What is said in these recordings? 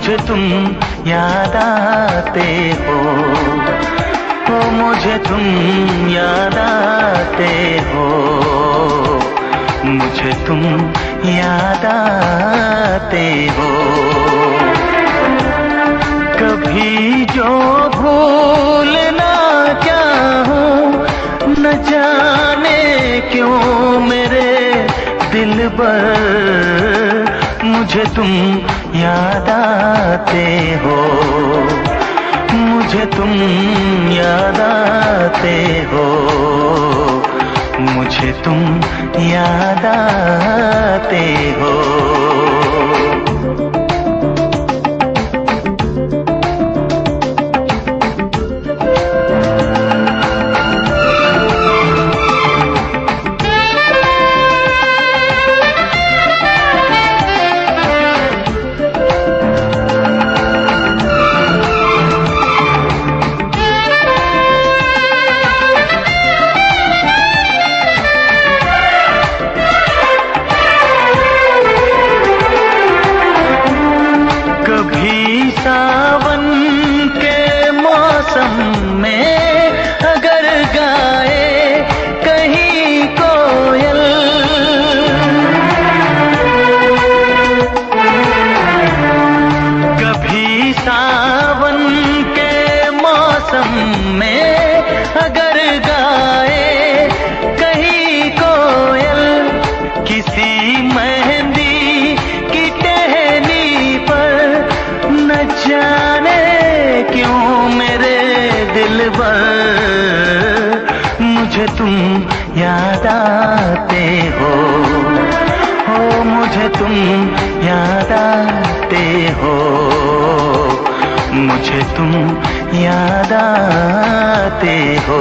मुझे तुम याद आते हो, मुझे तुम याद आते हो, मुझे तुम याद आते हो। कभी जो भूल ना चाहूं, न जाने क्यों मेरे दिलबर, मुझे तुम याद आते हो, मुझे तुम याद आते हो, मुझे तुम याद आते हो। सावन के मौसम में अगर गाए कहीं कोयल, कभी सावन के मौसम में अगर गाए कहीं कोयल, किसी मेहंदी की टहनी पर न जाने क्यों मेरे दिलबर, मुझे तुम याद आते हो, मुझे तुम याद आते हो, मुझे तुम याद आते हो।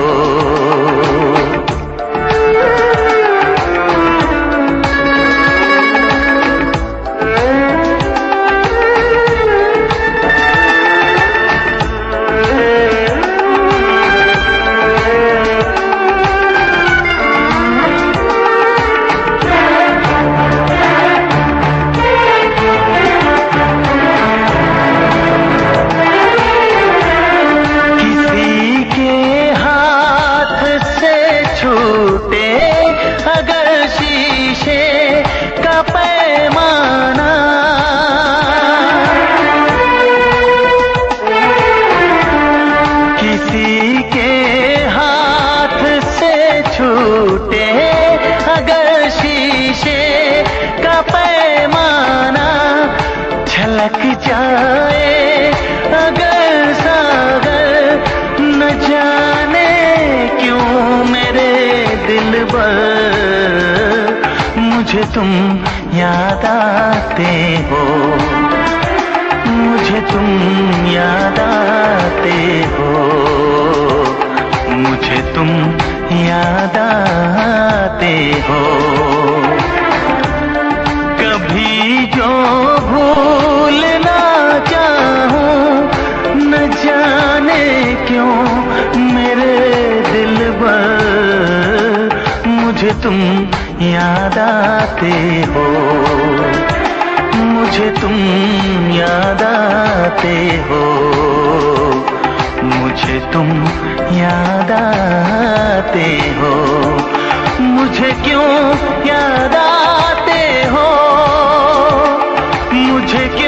अगर शीशे का पैमाना, किसी के हाथ से छूटे अगर शीशे का पैमाना, छलक जाए अगर सागर, न जाने क्यों मेरे दिलबर, मुझे तुम याद आते हो, मुझे तुम याद आते हो, मुझे तुम याद आते हो। कभी जो भूल ना चाहूं, न जाने क्यों मेरे दिलबर, मुझे तुम याद आते हो, मुझे तुम याद आते हो, मुझे तुम याद आते हो, मुझे क्यों याद आते हो, मुझे क्यों